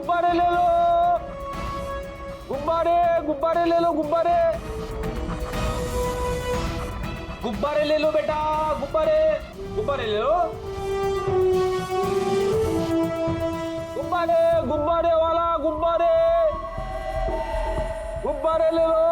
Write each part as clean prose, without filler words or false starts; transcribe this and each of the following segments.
गुब्बारे ले लो, गुब्बारे गुब्बारे ले लो, गुब्बारे गुब्बारे ले लो बेटा, गुब्बारे गुब्बारे ले लो, गुब्बारे गुब्बारे वाला गुब्बारे गुब्बारे ले लो।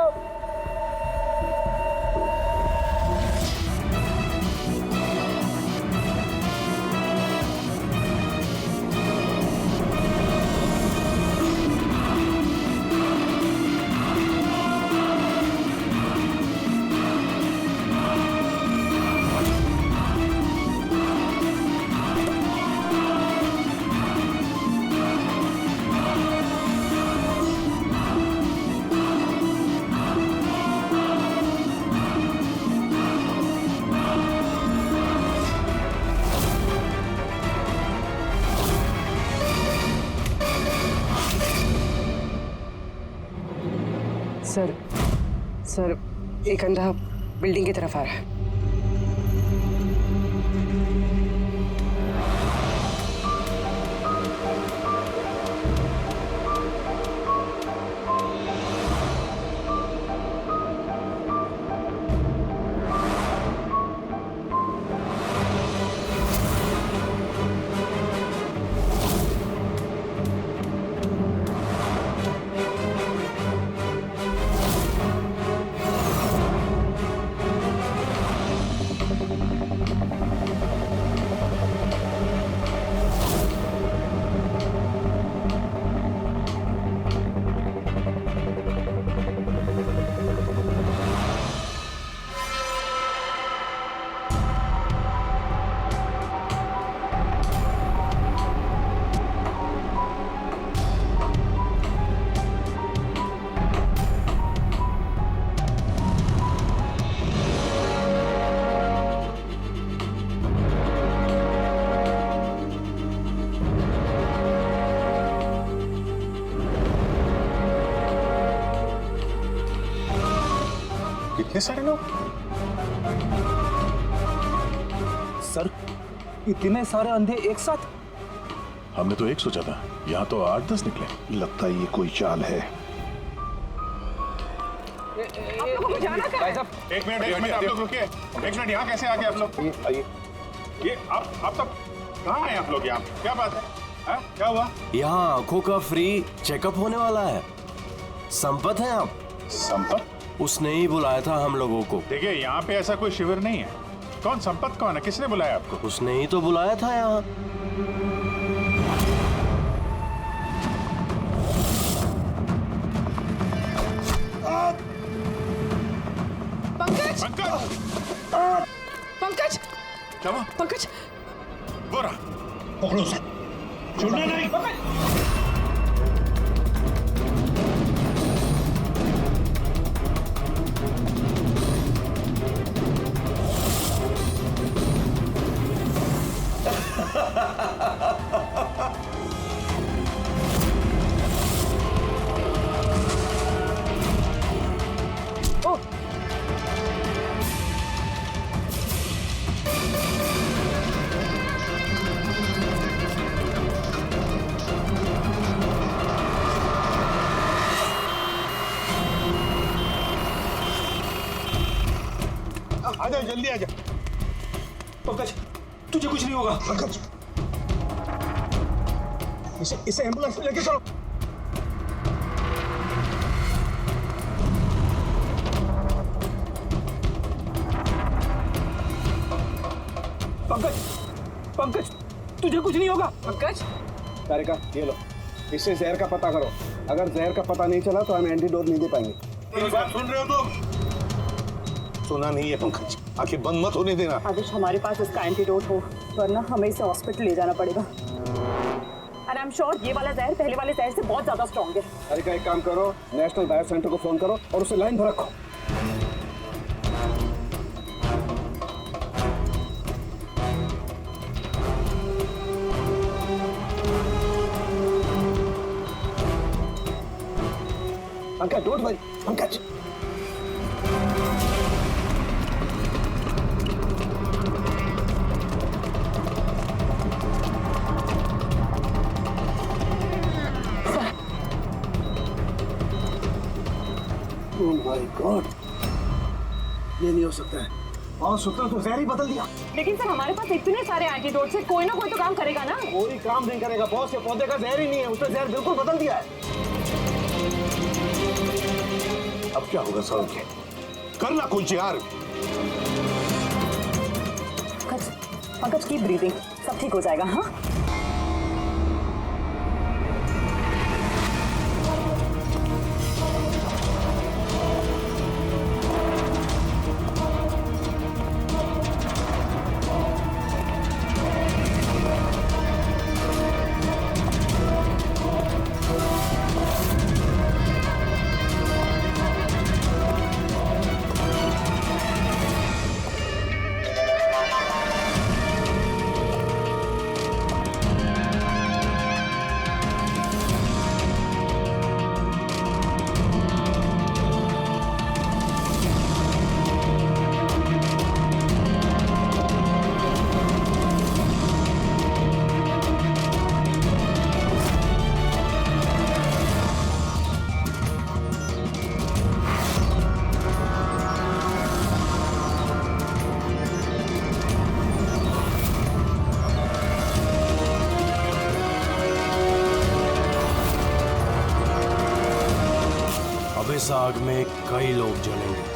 सर एक अंधा बिल्डिंग की तरफ आ रहा है। कितने सारे लोग? सर इतने सारे अंधे एक साथ? हमने तो एक सोचा था, यहाँ तो 8-10 निकले। लगता है ये कोई चाल है। भाई साहब एक मिनट आप लोग रुकिए। एक मिनट, यहाँ कैसे आ गए आप लोग? ये आप सब कहाँ हैं आप लोग? यहाँ क्या बात है? क्या हुआ? यहाँ आंखों का फ्री चेकअप होने वाला है। संपत हैं आप? संपत? उसने ही बुलाया था हम लोगों को। देखिए यहाँ पे ऐसा कोई शिविर नहीं है। कौन संपत कौन है? किसने बुलाया आपको? उसने ही तो बुलाया था यहाँ। पंकज पंकज! पंकज क्या हुआ? पंकज वो रहा। पकड़ो उसे। छोड़ना नहीं। आजा, जल्दी आजा। पंकज तुझे कुछ नहीं होगा। पंकज, इसे एम्बुलेंस में लेके चलो। पंकज पंकज तुझे कुछ नहीं होगा। पंकज तारिका, ये लो, इससे जहर का पता करो। अगर जहर का पता नहीं चला तो हम एंटीडोट नहीं दे पाएंगे। सुन रहे हो तुम? सुना नहीं है पंकज, आखिर बंद मत होने देना। अगर हमारे पास इसका एंटीडोट हो, वरना हमें इसे हॉस्पिटल ले जाना पड़ेगा। एंड आई एम श्योर ये वाला जहर पहले वाले जहर से बहुत ज्यादा स्ट्रॉन्ग है। तारिका, एक काम करो, नेशनल बायो सेंटर को फोन करो और उसे लाइन पर रखो। Pankaj, don't worry, Pankaj. My God, ये नहीं हो सकता है। और सूत्र तो जहर ही बदल दिया। लेकिन सर हमारे पास इतने सारे एंटीडोट्स है, कोई ना कोई तो काम करेगा ना। कोई काम नहीं करेगा बॉस, ये पौधे का जहर ही नहीं है, उसने जहर बिल्कुल बदल दिया है। अब क्या होगा सर? करना कुछ यार। पंकज की ब्रीदिंग, सब ठीक हो जाएगा। हाँ अब इस आग में कई लोग जलेंगे।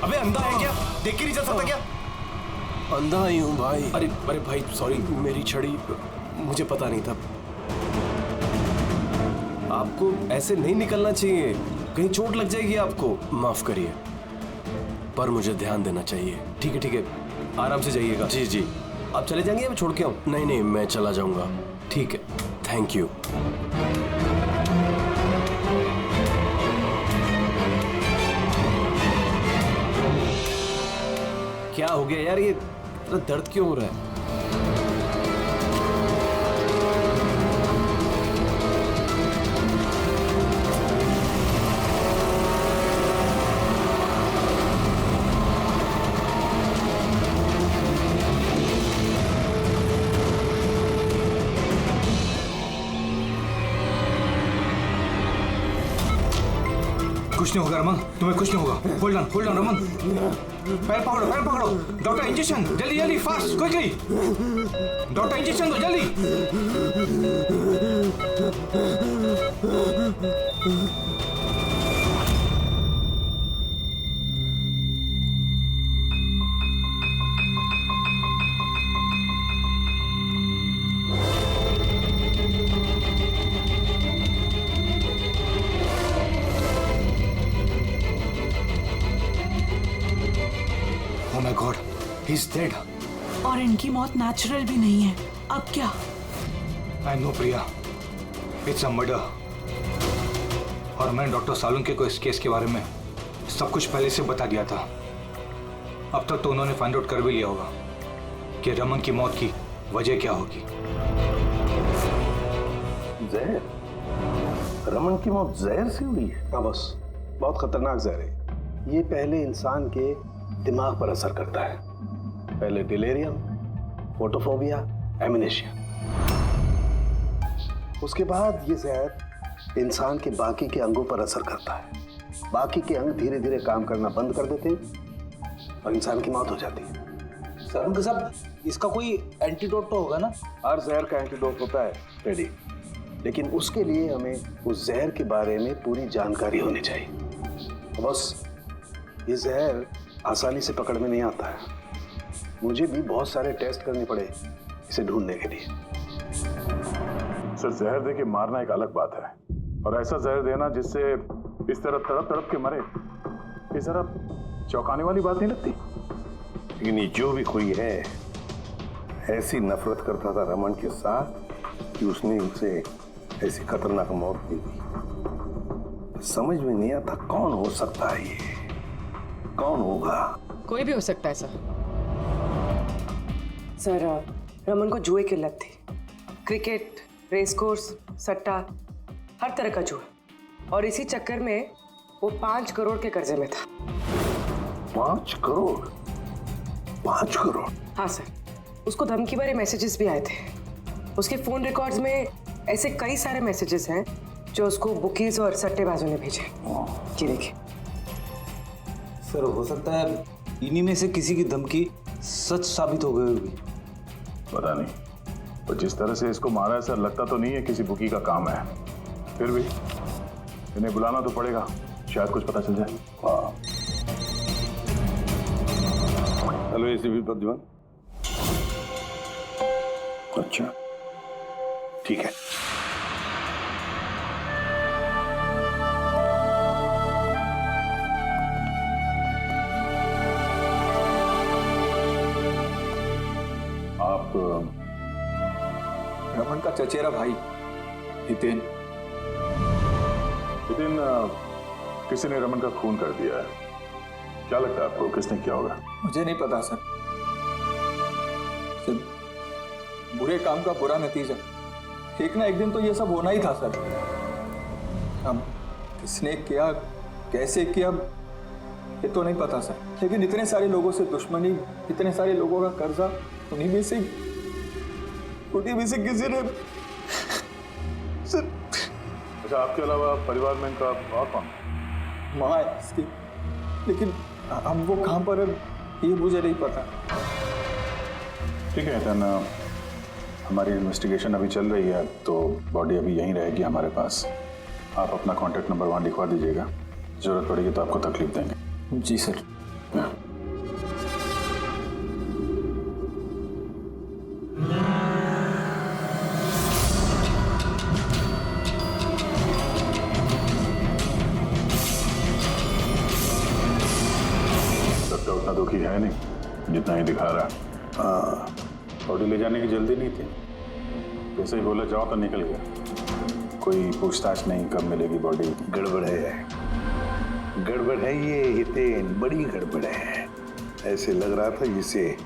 अबे अंधा है क्या? देख के नहीं चल सकता क्या? अंधा ही हूँ भाई। अरे अरे भाई सॉरी, मेरी छड़ी, मुझे पता नहीं था। आपको ऐसे नहीं निकलना चाहिए, कहीं चोट लग जाएगी आपको। माफ करिए, पर मुझे ध्यान देना चाहिए। ठीक है, आराम से जाइएगा। जी जी। आप चले जाएंगे या मैं छोड़ के आऊँ? नहीं नहीं, मैं चला जाऊंगा। ठीक है। Thank you. क्या हो गया यार, ये इतना दर्द क्यों हो रहा है? कुछ नहीं होगा रमन, तुम्हें कुछ नहीं होगा। होल्ड ऑन रमन, पैर पकड़ो। डॉक्टर इंजेक्शन, जल्दी फास्ट, क्विकली। डॉक्टर इंजेक्शन दो जल्दी। Oh my God. Is dead. और इनकी मौत नेचुरल भी नहीं है। अब क्या? I know Priya, it's a murder. और मैंने डॉक्टर सालुंके को इस केस के बारे में सब कुछ पहले से बता दिया था। अब तक तो उन्होंने फाइंड आउट कर भी लिया होगा कि रमन की मौत की वजह क्या होगी। जहर? रमन की मौत जहर से हुई है? हाँ बस, बहुत खतरनाक जहर है। ये पहले इंसान के दिमाग पर असर करता है। पहले डिलेरियम, फोटोफोबिया, एमनेशिया। उसके बाद ये जहर इंसान के बाकी के अंगों पर असर करता है। बाकी के अंग धीरे धीरे काम करना बंद कर देते हैं और इंसान की मौत हो जाती है। सर साहब, इसका कोई एंटीडोट तो होगा ना? हर जहर का एंटीडोट होता है टेडी, लेकिन उसके लिए हमें उस जहर के बारे में पूरी जानकारी होनी चाहिए। बस ये जहर आसानी से पकड़ में नहीं आता है। मुझे भी बहुत सारे टेस्ट करने पड़े इसे ढूंढने के लिए। सर, जहर दे के मारना एक अलग बात है, और ऐसा जहर देना जिससे इस तरह तड़प तड़प के मरे, ये जरा चौंकाने वाली बात नहीं लगती? लेकिन ये जो भी कोई है, ऐसी नफरत करता था रमन के साथ कि उसने उसे ऐसी खतरनाक मौत दी थी। समझ में नहीं आता कौन हो सकता है ये, कौन होगा? कोई भी हो सकता है सर, रमन को जुए की लत थी। क्रिकेट, रेस कोर्स, सट्टा, हर तरह का जुआ। और इसी चक्कर में वो 5 करोड़ के कर्जे में था। 5 करोड़? 5 करोड़? हाँ सर, उसको धमकी भरे मैसेजेस भी आए थे। उसके फोन रिकॉर्ड्स में ऐसे कई सारे मैसेजेस हैं जो उसको बुकीज और सट्टेबाजों ने भेजे। ये देखिए सर, हो सकता है इन्हीं में से किसी की धमकी सच साबित हो गई होगी। पता नहीं, और जिस तरह से इसको मारा है सर, लगता तो नहीं है किसी बुकी का काम है। फिर भी इन्हें बुलाना तो पड़ेगा, शायद कुछ पता चल जाए। हाँ। Hello ACP Pradyuman. अच्छा, ठीक है। आप रमन का चचेरा भाई हितेन। हितेन, किसी ने रमन का खून कर दिया है। क्या लगता है आपको, किसने किया होगा? मुझे नहीं पता सर। बुरे काम का बुरा नतीजा। एक ना एक दिन तो ये सब होना ही था सर। हम किसने किया, कैसे किया, ये तो नहीं पता सर। लेकिन इतने सारे लोगों से दुश्मनी, इतने सारे लोगों का कर्जा, उन्हीं में से किसी ने सर। अच्छा, आपके अलावा परिवार में इनका और कौन? माँ है इसकी, लेकिन हम वो कहाँ पर है ये मुझे नहीं पता। ठीक है हितेन, हमारी इन्वेस्टिगेशन अभी चल रही है, तो बॉडी अभी यहीं रहेगी हमारे पास। आप अपना कॉन्टैक्ट नंबर वहाँ लिखवा दीजिएगा, जरूरत पड़ेगी तो आपको तकलीफ देंगे। जी सर। सबका उतना दुखी है नहीं जितना ही दिखा रहा है। हाँ, बॉडी ले जाने की जल्दी नहीं थी, जैसे ही बोला जाओ तो निकल गया। कोई पूछताछ नहीं कब मिलेगी बॉडी। गड़बड़ है ये हितेन, बड़ी गड़बड़ है। ऐसे लग रहा था जिसे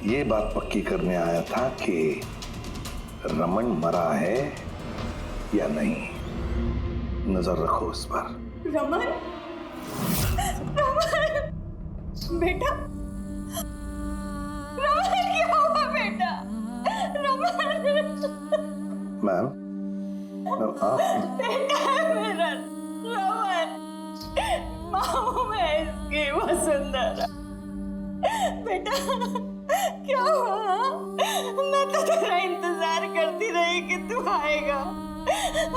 ये बात पक्की करने आया था कि रमन मरा है या नहीं। नजर रखो उस पर। रमन, रमन बेटा, रमन क्या हुआ बेटा? रमन, मैम, आप बेटा है मेरा रमन। माँ मैं इसकी वसुंधरा। बेटा क्या हुआ? मैं तो तेरा इंतजार करती रही कि तू आएगा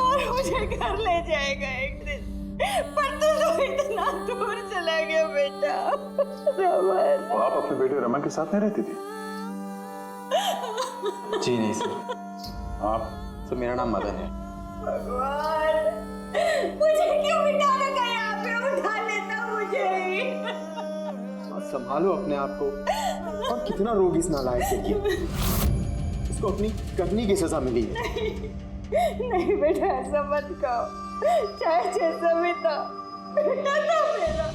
और मुझे घर ले जाएगा एक दिन, पर तू तो इतना दूर चला गया बेटा। रमन, तो आप अपने बेटे रमन के साथ नहीं रहती थी? जी नहीं सर। आप? सर मेरा नाम मदन है। भगवान, मुझे क्यों बिठा रखा यहाँ पे? उठा लेता मुझे ही। संभालो अपने आप को। और कितना रोग इस नालायक के लिए। इसको अपनी करनी की सजा मिली है। नहीं बेटा, ऐसा मत कहो। चाहे जैसा भी था, बेटा था मेरा।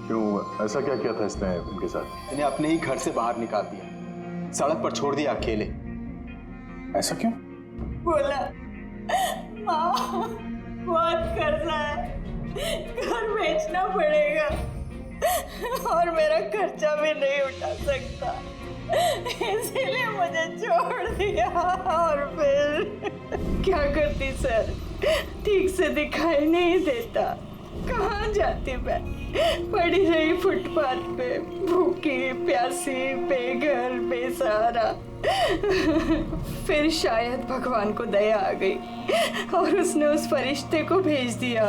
क्यों, ऐसा क्या किया था इसने इनके साथ? इन्हें अपने ही घर से बाहर निकाल दिया, सड़क पर छोड़ दिया अकेले। ऐसा क्यों? बोला माँ बहुत कर्जा है, घर बेचना पड़ेगा और मेरा खर्चा भी नहीं उठा सकता, इसीलिए मुझे छोड़ दिया। और फिर क्या करती सर, ठीक से दिखाई नहीं देता, कहाँ जाती मैं, पड़ी रही फुटपाथ पे, भूखी प्यासी, बेघर बेसहारा। फिर शायद भगवान को दया आ गई और उसने उस फरिश्ते को भेज दिया।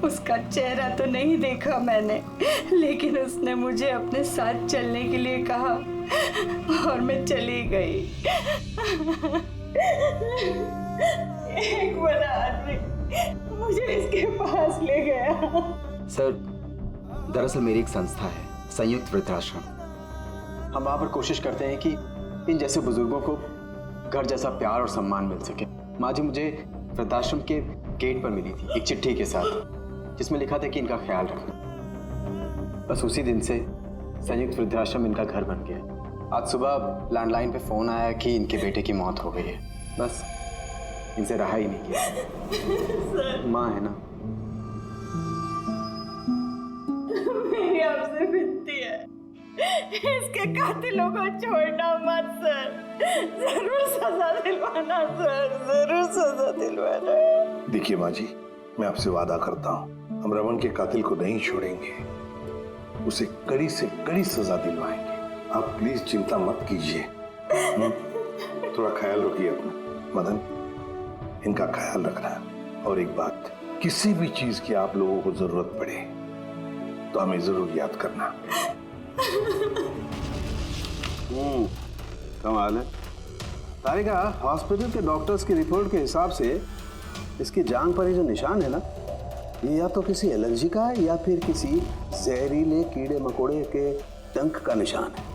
उसका चेहरा तो नहीं देखा मैंने, लेकिन उसने मुझे अपने साथ चलने के लिए कहा और मैं चली गई। एक बड़ा आदमी मुझे इसके पास ले गया। सर, दरअसल मेरी एक संस्था है, संयुक्त वृद्धाश्रम। हम वहाँ पर कोशिश करते हैं कि इन जैसे बुजुर्गों को घर जैसा प्यार और सम्मान मिल सके। माँ जी मुझे वृद्धाश्रम के गेट पर मिली थी एक चिट्ठी के साथ, जिसमें लिखा था कि इनका ख्याल रखना। बस उसी दिन से संयुक्त वृद्धाश्रम इनका घर बन गया। आज सुबह लैंडलाइन पे फोन आया कि इनके बेटे की मौत हो गई है। बस इनसे रहा ही नहीं गया। माँ है ना। मेरी आपसे विनती है, इसके कातिलों को छोड़ना मत सर, जरूर सजा दिलवाना सर, जरूर सजा दिलवाना। देखिए माँ जी, मैं आपसे वादा करता हूँ, हम रमन के कातिल को नहीं छोड़ेंगे, उसे कड़ी से कड़ी सजा दिलवाएंगे। आप प्लीज चिंता मत कीजिए। थोड़ा ख्याल रखिए अपना। मदन, इनका ख्याल रखना। और एक बात, किसी भी चीज की आप लोगों को जरूरत पड़े तो हमें जरूर याद करना। कमाल है। तारिका, हॉस्पिटल के डॉक्टर्स की रिपोर्ट के हिसाब से इसकी जांघ पर ये जो निशान है ना, ये या तो किसी एलर्जी का है या फिर किसी जहरीले कीड़े मकोड़े के डंक का निशान है।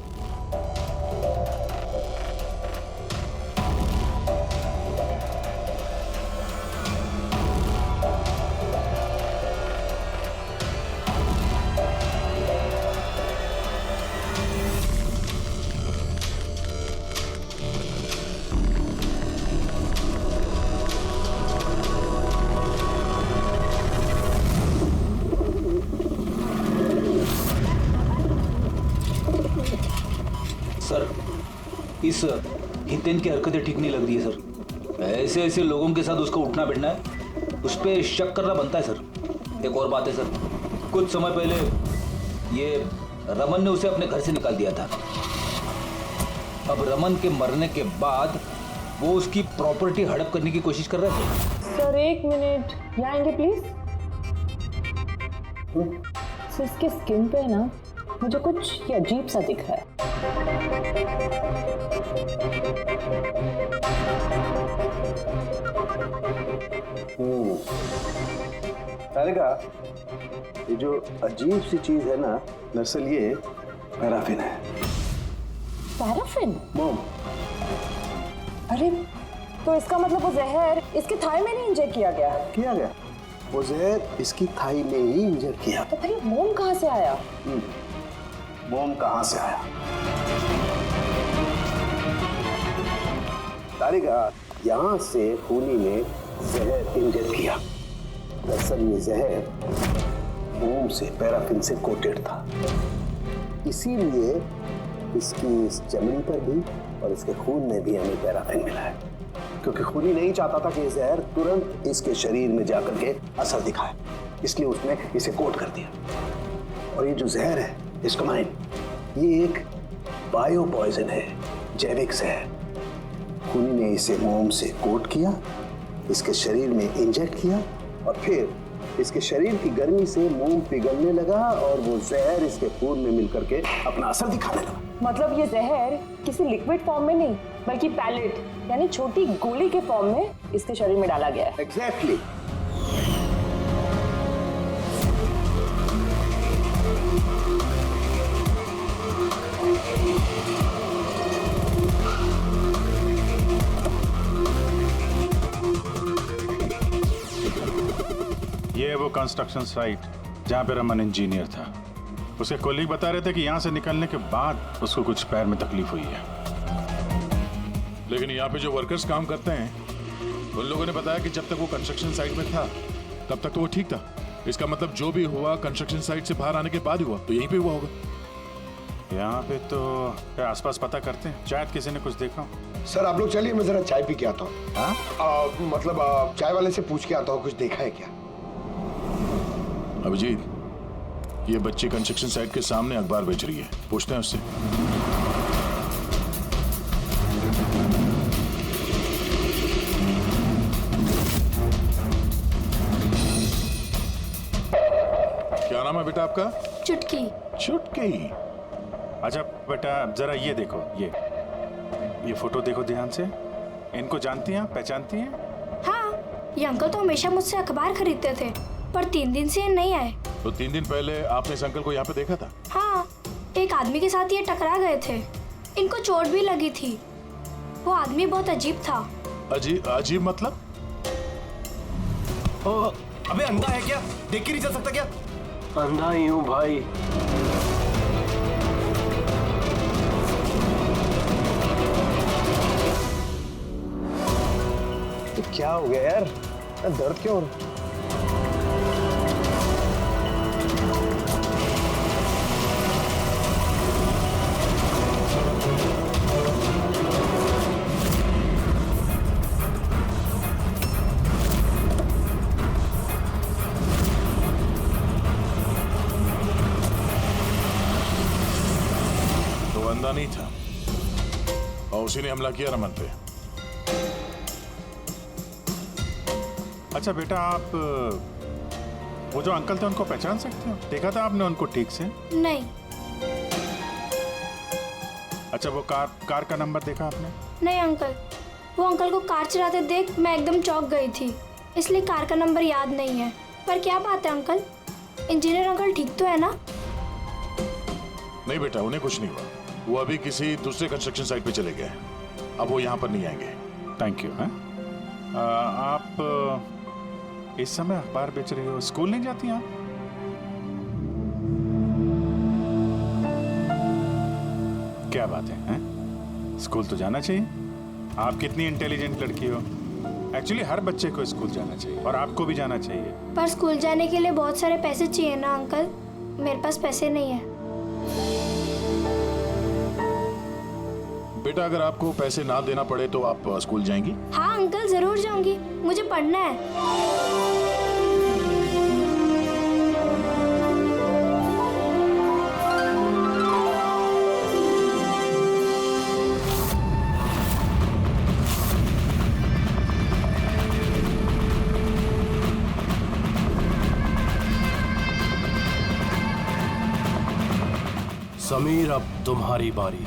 सर, इस हितेन की हरकतें ठीक नहीं लग रही है सर। ऐसे ऐसे लोगों के साथ उसका उठना बैठना है, उस पर शक करना बनता है सर। एक और बात है सर, कुछ समय पहले ये रमन ने उसे अपने घर से निकाल दिया था। अब रमन के मरने के बाद वो उसकी प्रॉपर्टी हड़प करने की कोशिश कर रहे थे। सर एक मिनट, यहाँ आएंगे प्लीज। सर इसके स्किन पे ना मुझे कुछ ये अजीब सा दिख रहा है। तारिका, ये जो अजीब सी चीज है ना, दरअसल ये पैराफिन है। पैराफिन? मोम। अरे तो इसका मतलब वो जहर इसके थाई में नहीं इंजेक्ट किया गया? किया गया। वो जहर इसकी थाई में ही इंजेक्ट किया। तो फिर मोम कहाँ से आया? मोम कहाँ से आया? तारिका, यहाँ से खूनी ने जहर इंजेक्ट किया। दरअसल ये जहर मोम से, पैराफिन से कोटेड था, इसीलिए इसकी इस चमड़ी पर भी और इसके खून में भी हमें पैराफिन मिला है। क्योंकि खूनी नहीं चाहता था कि ये जहर तुरंत इसके शरीर में जाकर के असर दिखाए, इसलिए उसने इसे कोट कर दिया। और ये जो जहर है, इसको माइंड, ये एक बायो पॉइजन है, जैविक जहर। खूनी ने इसे मोम से कोट किया, इसके शरीर में इंजेक्ट किया और फिर इसके शरीर की गर्मी से मोम पिघलने लगा और वो जहर इसके खून में मिलकर के अपना असर दिखाने लगा। मतलब ये जहर किसी लिक्विड फॉर्म में नहीं, बल्कि पैलेट यानी छोटी गोली के फॉर्म में इसके शरीर में डाला गया है। एग्जैक्टली। ये है वो कंस्ट्रक्शन साइट जहाँ पे रमन इंजीनियर था। उसके कोलीग बता रहे थे कि यहाँ से निकलने के बाद उसको कुछ पैर में तकलीफ हुई है। लेकिन यहाँ पे जो वर्कर्स काम करते हैं उन लोगों ने बताया कि जब तक वो कंस्ट्रक्शन साइट में था तब तक तो वो ठीक था। इसका मतलब जो भी हुआ कंस्ट्रक्शन साइट से बाहर आने के बाद हुआ, तो यहीं पे हुआ होगा। यहाँ पे तो आसपास पता करते हैं, शायद किसी ने कुछ देखा हो। सर आप लोग चलिए, मैं जरा चाय पी के आता हूँ। मतलब चाय वाले से पूछ के आता हूँ कुछ देखा है क्या। अभिजीत, ये बच्ची कंस्ट्रक्शन साइट के सामने अखबार बेच रही है, पूछते हैं उससे। क्या नाम है बेटा आपका? चुटकी। चुटकी। अच्छा बेटा जरा ये देखो, ये फोटो देखो ध्यान से। इनको जानती हैं, पहचानती हैं? हाँ, ये अंकल तो हमेशा मुझसे अखबार खरीदते थे, पर 3 दिन से ये नहीं आए। तो 3 दिन पहले आपने इस अंकल को यहाँ पे देखा था? हाँ, एक आदमी के साथ ये टकरा गए थे। इनको चोट भी लगी थी। वो आदमी बहुत अजीब था। अजीब मतलब? अबे अंधा है क्या? देख के नहीं चल सकता क्या? अंधा ही हूँ भाई। तो क्या हो गया यार, दर्द क्यों हो रहा? तो अंधा नहीं था और उसी ने हमला किया रमन पे। अच्छा बेटा, आप वो जो अंकल थे उनको पहचान सकते हो? देखा था आपने उनको ठीक से? नहीं। अच्छा वो कार का नंबर देखा आपने? नहीं अंकल, वो अंकल को कार चलाते देख मैं एकदम चौंक गई थी, इसलिए कार का नंबर याद नहीं है। पर क्या बात है अंकल, इंजीनियर अंकल ठीक तो है ना? नहीं बेटा, उन्हें कुछ नहीं हुआ। वो अभी किसी दूसरे कंस्ट्रक्शन साइट पे चले गए, अब वो यहाँ पर नहीं आएंगे। Thank you. आप इस समय अखबार बेच रही हो, स्कूल नहीं जाती आप? क्या बात है, हैं? स्कूल तो जाना चाहिए। आप कितनी इंटेलिजेंट लड़की हो। एक्चुअली हर बच्चे को स्कूल जाना चाहिए और आपको भी जाना चाहिए। पर स्कूल जाने के लिए बहुत सारे पैसे चाहिए ना अंकल, मेरे पास पैसे नहीं है। बेटा अगर आपको पैसे ना देना पड़े तो आप स्कूल जाएंगी? हाँ अंकल जरूर जाऊंगी, मुझे पढ़ना है। समीर अब तुम्हारी बारी।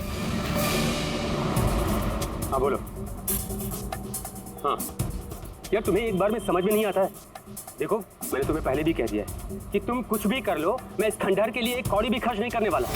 हाँ बोलो। हाँ यार, तुम्हें एक बार में समझ में नहीं आता है। देखो मैंने तुम्हें पहले भी कह दिया है कि तुम कुछ भी कर लो, मैं इस खंडहर के लिए एक कौड़ी भी खर्च नहीं करने वाला।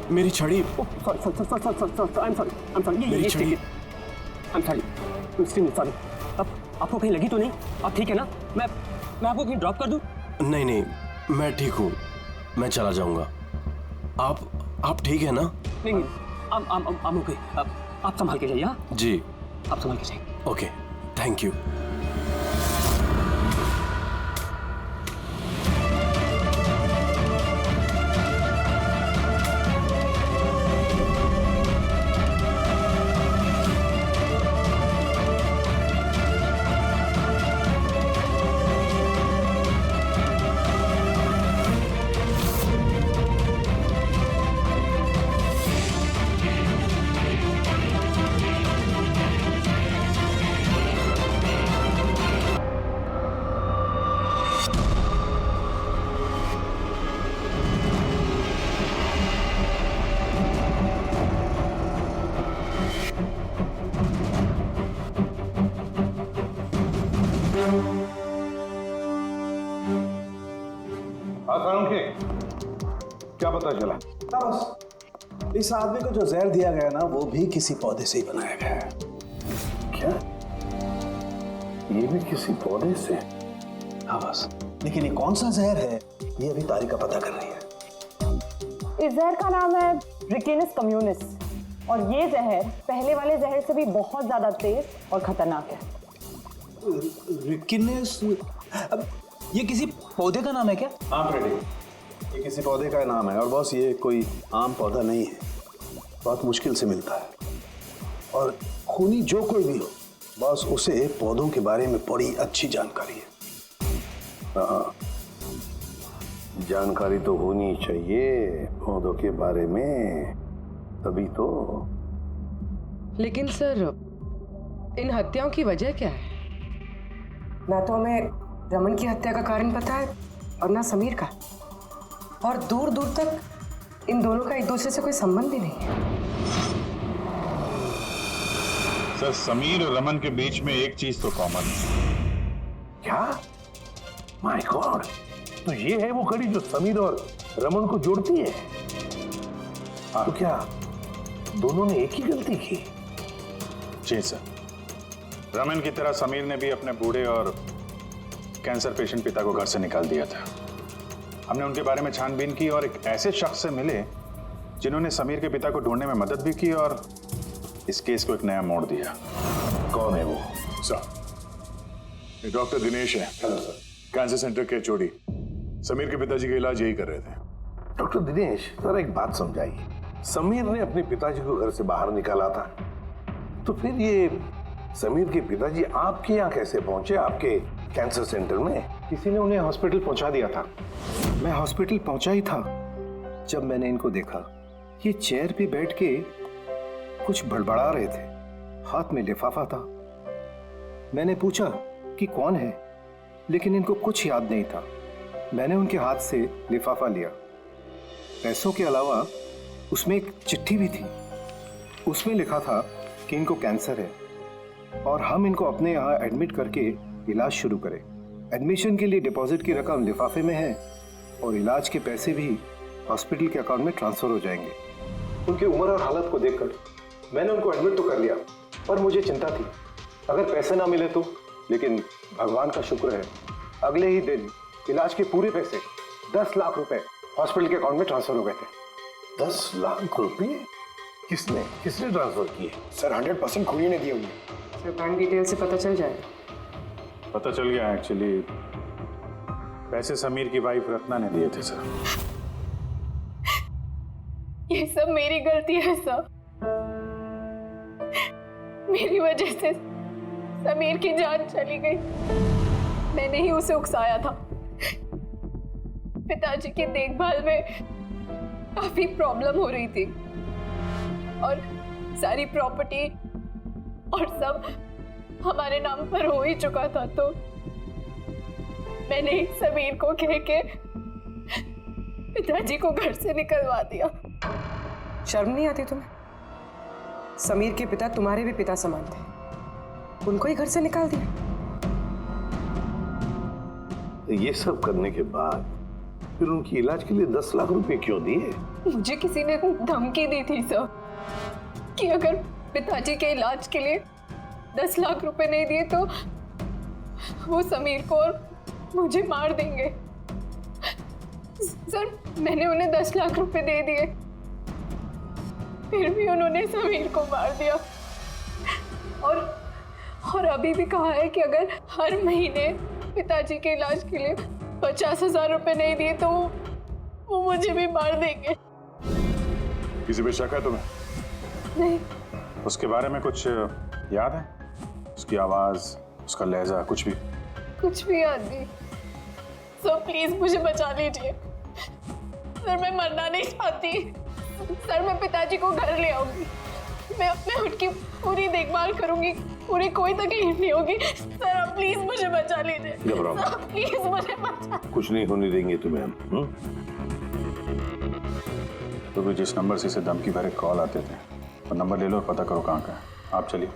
मेरी छड़ी। मेरी छड़ी। अब आपको कहीं लगी तो नहीं? आप ठीक है ना? मैं आपको कहीं ड्रॉप कर दूं? नहीं, मैं ठीक हूँ, मैं चला जाऊंगा। आप ठीक है ना? नहीं, I'm okay। आप संभाल के जाइए। हाँ जी, आप संभाल के जाइए। Okay, thank you. हाँ सालुंके के क्या पता चला? बस इस आदमी को जो जहर दिया गया ना वो भी किसी पौधे से ही बनाया गया है। क्या? ये भी किसी पौधे से? हाँ बस, लेकिन ये कौन सा जहर है ये अभी तारिका पता कर रही है। इस जहर का नाम है रिकिनस कम्युनिस और ये जहर पहले वाले जहर से भी बहुत ज्यादा तेज और खतरनाक है। रिकिनस, अब ये किसी पौधे का नाम है क्या? हाँ फ्रेडी, ये किसी पौधे का नाम है और बॉस ये कोई आम पौधा नहीं है, बहुत मुश्किल से मिलता है और खूनी जो कोई भी हो बॉस उसे पौधों के बारे में बड़ी अच्छी जानकारी है। हाँ, जानकारी तो होनी चाहिए पौधों के बारे में, तभी तो। लेकिन सर इन हत्याओं की वजह क्या है? ना तो हमें रमन की हत्या का कारण पता है और ना समीर का, और दूर दूर तक इन दोनों का एक दूसरे से कोई संबंध ही नहीं है। सर समीर और रमन के बीच में एक चीज तो कॉमन है। क्या? माय गॉड, तो ये है वो कड़ी जो समीर और रमन को जोड़ती है। तो क्या दोनों ने एक ही गलती की? जी सर, रमन की तरह समीर ने भी अपने बूढ़े और कैंसर पेशेंट पिता को घर से निकाल दिया था। हमने उनके बारे में छानबीन की और एक ऐसे शख्स से मिले जिन्होंने समीर के पिता को ढूंढने में मदद भी की और इस केस को एक नया मोड़ दिया। कौन है वो? सर, ये डॉक्टर दिनेश है। Hello sir. कैंसर सेंटर के चोरी। समीर के पिताजी का इलाज यही कर रहे थे। डॉक्टर दिनेश, जरा एक बात समझाइए। समीर ने अपने पिताजी को घर से बाहर निकाला था, तो फिर ये समीर के पिताजी आपके यहाँ कैसे पहुंचे, आपके कैंसर सेंटर में? किसी ने उन्हें हॉस्पिटल पहुंचा दिया था। मैं हॉस्पिटल पहुंचा ही था जब मैंने इनको देखा। ये चेयर पे बैठ के कुछ बड़बड़ा रहे थे, हाथ में लिफाफा था। मैंने पूछा कि कौन है, लेकिन इनको कुछ याद नहीं था। मैंने उनके हाथ से लिफाफा लिया। पैसों के अलावा उसमें एक चिट्ठी भी थी। उसमें लिखा था कि इनको कैंसर है और हम इनको अपने यहाँ एडमिट करके इलाज शुरू करें। एडमिशन के लिए डिपॉजिट की रकम लिफाफे में है और इलाज के पैसे भी हॉस्पिटल के अकाउंट में ट्रांसफर हो जाएंगे। उनकी उम्र और हालत को देखकर मैंने उनको एडमिट तो कर लिया, पर मुझे चिंता थी अगर पैसे ना मिले तो। लेकिन भगवान का शुक्र है, अगले ही दिन इलाज के पूरे पैसे 10 लाख रुपए हॉस्पिटल के अकाउंट में ट्रांसफर हो गए थे। 10 लाख रुपए? किसने ट्रांसफर किए? सर 100% खूनी ने दिए होंगे। सर बैंक डिटेल से पता चल जाएगा। पता चल गया, एक्चुअली पैसे समीर की वाइफ रत्ना ने दिए थे सर। ये सब मेरी गलती है सर। मेरी वजह से समीर की जान चली गई। मैंने ही उसे उकसाया था। पिताजी की देखभाल में काफी प्रॉब्लम हो रही थी और सारी प्रॉपर्टी और सब हमारे नाम पर हो ही चुका था, तो मैंने ही समीर को कह के पिताजी को घर से निकलवा दिया। शर्म नहीं आती तुम्हें? समीर के पिता तुम्हारे भी पिता समान थे, उनको ही घर से निकाल दिया। ये सब करने के बाद फिर उनकी इलाज के लिए 10 लाख रुपए क्यों दिए? मुझे किसी ने धमकी दी थी सर कि अगर पिताजी के इलाज के लिए 10 लाख रुपए नहीं दिए तो वो समीर को और मुझे मार देंगे। सर मैंने उन्हें 10 लाख रुपए दे दिए, फिर भी उन्होंने समीर को मार दिया और अभी भी कहा है कि अगर हर महीने पिताजी के इलाज के लिए 50,000 रुपए नहीं दिए तो वो मुझे भी मार देंगे। किसी पे शक है तुम्हें? नहीं। उसके बारे में कुछ याद है? उसकी आवाज, उसका लहजा, कुछ भी? कुछ भी याद नहीं। सर प्लीज मुझे बचा लीजिए। सर मैं मरना नहीं चाहती। सर मैं पिताजी को घर ले आऊंगी, मैं अपने उनकी पूरी देखभाल करूंगी, पूरी कोई तकलीफ नहीं होगी। सर आप प्लीज मुझे बचा लीजिए। घबराओ मत। सर प्लीज मुझे बचा। कुछ नहीं होने देंगे तुम्हें हम। तो भी जिस नंबर से इसे धमकी भरे कॉल आते थे, वो नंबर ले लो और पता करो कहाँ का है। आप चलिए।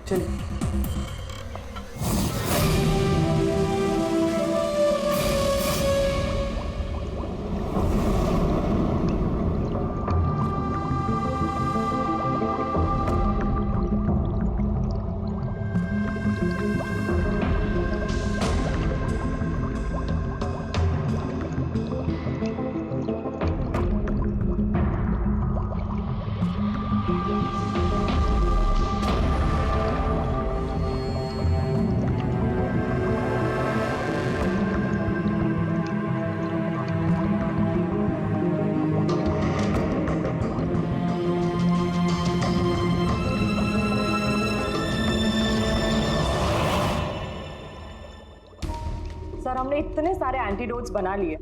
सर हमने इतने सारे एंटीडोट्स बना लिए,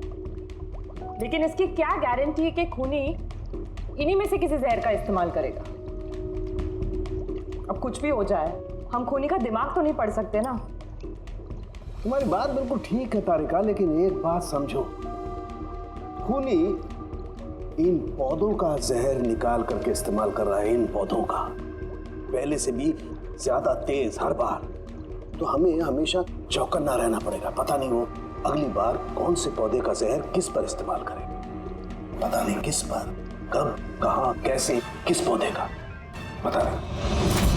लेकिन इसकी क्या गारंटी है कि खूनी इन्हीं में से किसी जहर का इस्तेमाल करेगा। अब कुछ भी हो जाए, हम खूनी का दिमाग तो नहीं पढ़ सकते ना। तुम्हारी बात बिल्कुल ठीक है तारिका, लेकिन एक बात समझो, खूनी इन पौधों का जहर निकाल करके इस्तेमाल कर रहा है, इन पौधों का पहले से भी ज्यादा तेज हर बार। तो हमें हमेशा चौकन्ना रहना पड़ेगा। पता नहीं वो अगली बार कौन से पौधे का जहर किस पर इस्तेमाल करेगा, पता नहीं किस पर, कब, कहां, कैसे, किस पौधे का, पता नहीं।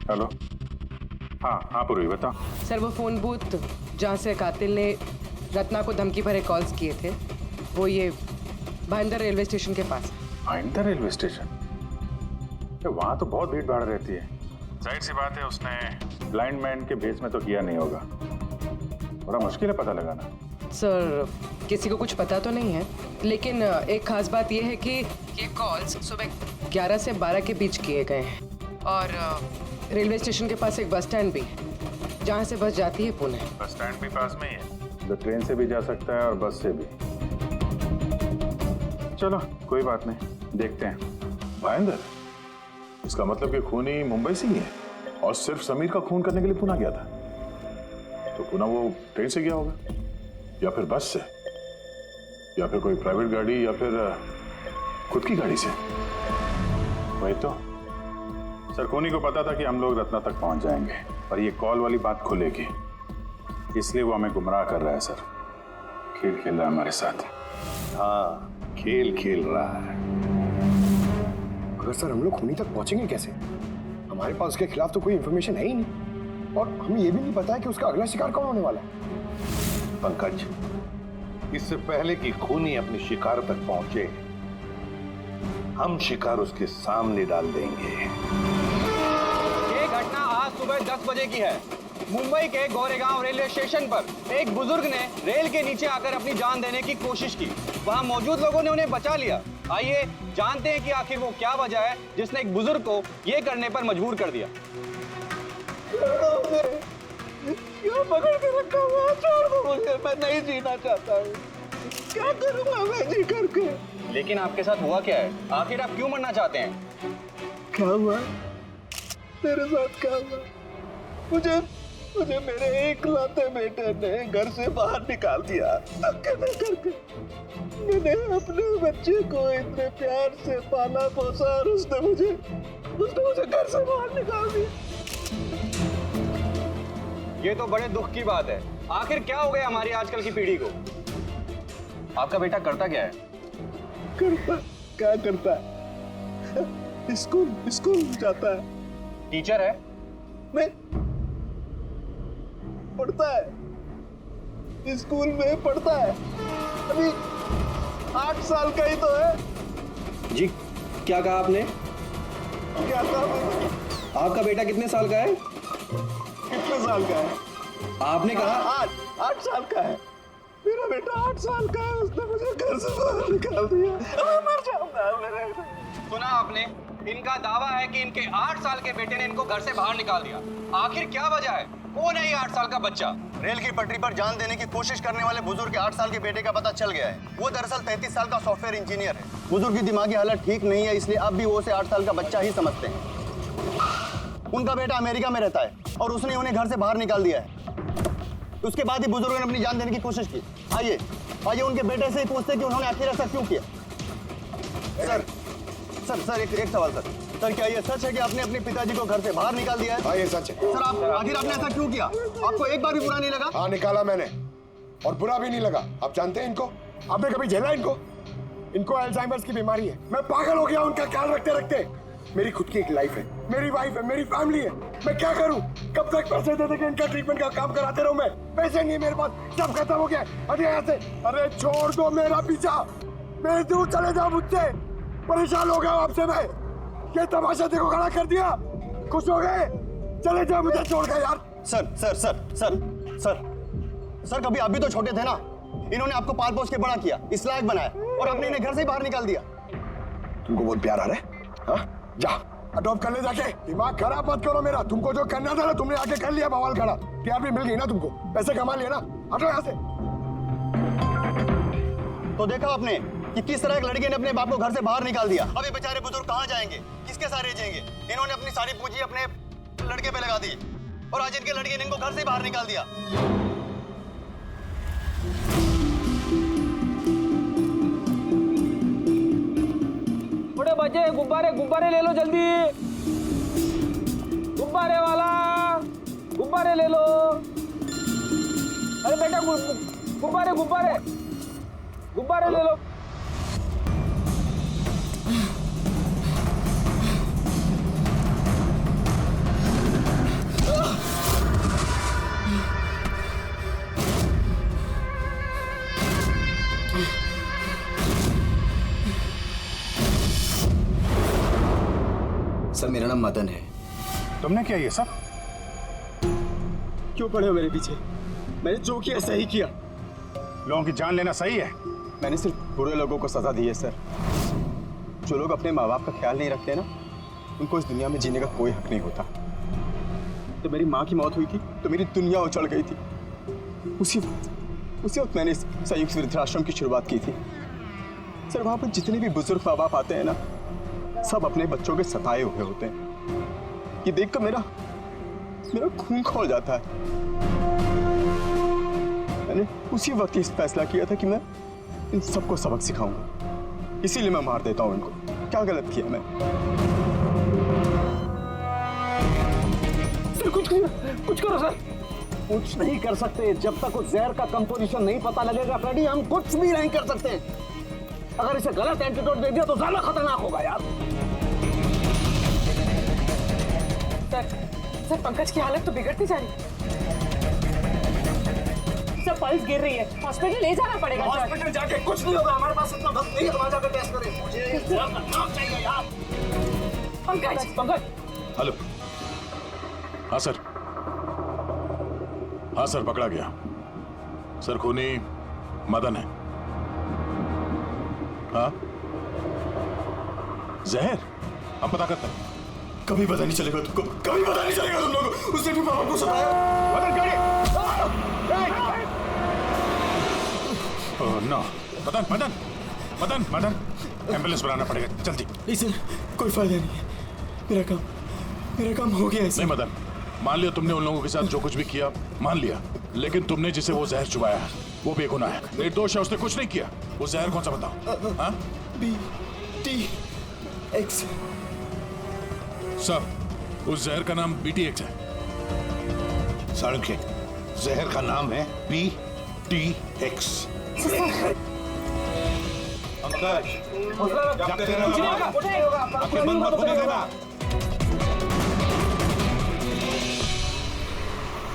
हेलो। हाँ पूर्वी बताओ। सर वो फोन बूथ जहाँ से कातिल ने रत्ना को धमकी भरे कॉल्स किए थे, वो ये भाईंदर रेलवे स्टेशन के पास। Bhayandar railway station? वहाँ तो बहुत भीड़ भाड़ रहती है। जाहिर सी बात है उसने ब्लाइंड मैन के भेस में तो किया नहीं होगा। बड़ा मुश्किल है पता लगाना। सर किसी को कुछ पता तो नहीं है, लेकिन एक खास बात यह है कि ये कॉल्स सुबह 11 से 12 के बीच किए गए हैं और रेलवे स्टेशन के पास एक बस स्टैंड भी है जहाँ से बस जाती है पुणे। बस स्टैंड भी पास में ही है, तो ट्रेन से भी जा सकता है और बस से भी। चलो कोई बात नहीं, देखते हैं। भाईंदर, इसका मतलब कि खूनी मुंबई से ही है और सिर्फ समीर का खून करने के लिए पुणे गया था। तो पुणे वो ट्रेन से गया होगा या फिर बस से या फिर कोई प्राइवेट गाड़ी या फिर खुद की गाड़ी से। वही तो सर, खूनी को पता था कि हम लोग रत्ना तक पहुंच जाएंगे, पर ये कॉल वाली बात खुलेगी, इसलिए वो हमें गुमराह कर रहा है। सर खेल खेल रहा है हमारे साथ। हाँ, खेल खेल रहा है। अगर सर हम लोग खूनी तक पहुंचेंगे कैसे? हमारे पास उसके खिलाफ तो कोई इंफॉर्मेशन है ही नहीं और हमें ये भी नहीं पता है कि उसका अगला शिकार कौन होने वाला है। पंकज, इससे पहले कि खूनी अपनी शिकार तक पहुंचे, हम शिकार उसके सामने डाल देंगे। ये घटना आज सुबह 10 बजे की है। मुंबई के गोरेगांव रेलवे स्टेशन पर एक बुजुर्ग ने रेल के नीचे आकर अपनी जान देने की कोशिश की। वहां मौजूद लोगों ने उन्हें बचा लिया। आइए जानते हैं कि आखिर वो क्या वजह है जिसने एक बुजुर्ग को ये करने पर मजबूर कर दिया। क्यों पकड़ के रखा हुआ? छोड़ दो मुझे, मैं नहीं जीना चाहता हूँ। क्या करूँगा मैं जी करके? लेकिन आपके साथ हुआ क्या है? आखिर आप क्यों मरना चाहते हैं? क्या हुआ? तेरे साथ क्या हुआ? मुझे मेरे एकलौते बेटे ने घर से बाहर निकाल दिया धक्के दे करके। मैंने अपने बच्चे को इतने प्यार से पाला पोसा और उसने मुझे घर से बाहर निकाल दिया। ये तो बड़े दुख की बात है। आखिर क्या हो गया हमारी आजकल की पीढ़ी को? आपका बेटा करता क्या है? क्या करता है? स्कूल जाता है। टीचर है? नहीं, पढ़ता है, स्कूल में पढ़ता है। अभी 8 साल का ही तो है। जी क्या कहा आपने? क्या कहा? आपका बेटा कितने साल का है? कितने साल का है? आपने कहा 8 साल का है। मेरा बेटा 8 साल का है, उसने मुझे घर से बाहर निकाल दिया। मर जाऊंगा मेरे। सुना आपने? इनका दावा है कि इनके 8 साल के बेटे ने इनको घर से बाहर निकाल दिया। आखिर क्या वजह है? कौन है ये 8 साल का बच्चा? रेल की पटरी पर जान देने की कोशिश करने वाले बुजुर्ग के 8 साल के बेटे का पता चल गया है। वो दरअसल 33 साल का सॉफ्टवेयर इंजीनियर है। बुजुर्ग की दिमागी हालत ठीक नहीं है, इसलिए अब भी वो उसे 8 साल का बच्चा ही समझते हैं। उनका बेटा अमेरिका में रहता है और उसने उन्हें घर से बाहर निकाल दिया है। उसके बाद ही बुजुर्गों ने अपनी जान देने की कोशिश की। आइए उनके बेटे से ही पूछते हैं कि उन्होंने आखिर ऐसा क्यों किया। सर एक सवाल सर, क्या ये सच है कि आपने अपने पिताजी को घर से बाहर निकाल दिया है? हाँ ये सच है। सर आखिर आपने ऐसा क्यों किया? आपको एक बार भी बुरा नहीं लगा? हाँ निकाला मैंने और बुरा भी नहीं लगा। आप जानते हैं इनको? आपने कभी झेला इनको अल्जाइमर्स की बीमारी है। मैं पागल हो गया उनका ख्याल रखते रखते। मेरी खुद की एक लाइफ है, मेरी वाइफ है, मेरी फैमिली है। मैं क्या करूं? कब तक पैसे दे के इनका ट्रीटमेंट का काम कराते रहूं? मैं पैसे नहीं मेरे पास, सब खत्म हो गया। अरे यहाँ से, अरे छोड़ दो मेरा पीछा, मैं दूर चले जाओ मुझसे। परेशान हो गया हूं आपसे मैं। ये तमाशा देखो खड़ा कर दिया। खुश हो गए? चले जाओ मुझे छोड़ के यार। Sir sir sir sir sir sir कभी आप भी तो छोटे थे ना। इन्होंने आपको पाल पोस के बड़ा किया, इस लायक बनाया, और आपने इन्हें घर से ही बाहर निकाल दिया। तुमको बहुत प्यार आ रहा है? हाँ? जा अडॉप्ट कर ले जाके। दिमाग खराब मत करो मेरा। तुमको जो करना था ना तुमने आके कर लिया। बवाल खड़ा। प्यार भी मिल गई ना तुमको, पैसे कमा लिए ना। हटो यहाँ से। तो देखा आपने कि किस तरह एक लड़के ने अपने बाप को घर से बाहर निकाल दिया। अभी बेचारे बुजुर्ग कहाँ जाएंगे, किसके साथ रह जाएंगे? इन्होंने अपनी सारी पूंजी अपने लड़के पे लगा दी, और आज इनके लड़के ने इनको घर से बाहर निकाल दिया। बड़े बच्चे गुब्बारे गुब्बारे ले लो जल्दी। गुब्बारे वाला गुब्बारे ले लो। अरे बेटा गुब्बारे गुब्बारे गुब्बारे ले लो। सर मेरा नाम मदन है। तुमने क्या ये सब? क्यों पड़े हो मेरे पीछे? मैंने जो किया सही किया। लोगों की जान लेना सही है? मैंने सिर्फ बुरे लोगों को सजा दी है सर। जो लोग अपने माँ बाप का ख्याल नहीं रखते ना, उनको इस दुनिया में जीने का कोई हक नहीं होता। जब मेरी माँ की मौत हुई थी तो मेरी दुनिया उछल गई थी। उसी वक्त मैंने इस संयुक्त वृद्धाश्रम की शुरुआत की थी। सर वहाँ पर जितने भी बुजुर्ग माँ बाप आते हैं ना, सब अपने बच्चों के सताए हुए होते हैं। ये देखकर मेरा खून खौल जाता है। मैंने उसी वक्त इस फैसला किया था कि मैं इन सबको सबक सिखाऊंगा, इसीलिए मैं मार देता हूं इनको। क्या गलत किया मैं? सर कुछ करो सर। कुछ नहीं कर सकते जब तक उस जहर का कंपोजिशन नहीं पता लगेगा फ्रेडी। हम कुछ भी नहीं कर सकते। अगर इसे गलत एंटीडोट दे दिया तो ज्यादा खतरनाक होगा यार। सर पंकज की हालत तो बिगड़ती जा रही है। सर पल्स गिर रही है, हॉस्पिटल ले जाना पड़ेगा। हॉस्पिटल जाके कुछ नहीं होगा। हमारे पास इतना वक्त नहीं है वहां जाकर टेस्ट करें। मुझे नाम चाहिए यार। पंकज हेलो। हाँ सर, हाँ सर पकड़ा गया। सर खूनी मदन है। हाँ जहर हम पता करते हैं। कभी पता नहीं चलेगा तुमको, कभी पता नहीं चलेगा तुम लोगों को। उसने भी पापा को सताया। मदन गाड़ी। नो मदन मदन मदन मदन एम्बुलेंस बुलाना पड़ेगा जल्दी। नहीं सर कोई फायदा नहीं है। मेरा काम हो गया है। नहीं मदन, मान लिया तुमने उन लोगों के साथ जो कुछ भी किया, मान लिया, लेकिन तुमने जिसे वो जहर चुबाया है वो बेगुनाह है, निर्दोष है, उसने कुछ नहीं किया। वो जहर कौन सा बताओ? हाँ BTX। सर उस जहर का नाम BTX है। सालुंखे, जहर का नाम है BTX।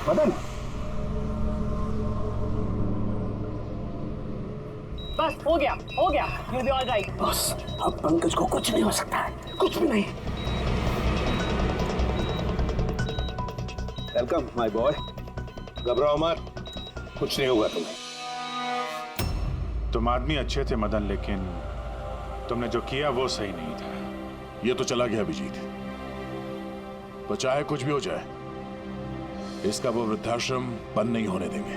मदन बस हो गया you'll be all right। बस अब पंकज को कुछ नहीं हो सकता है, कुछ भी नहीं। Welcome my boy. घबराओ मत, कुछ नहीं होगा तुम्हें। तुम आदमी अच्छे थे मदन, लेकिन तुमने जो किया वो सही नहीं था। ये तो चला गया अभिजीत, तो चाहे कुछ भी हो जाए इसका वो वृद्धाश्रम बंद नहीं होने देंगे।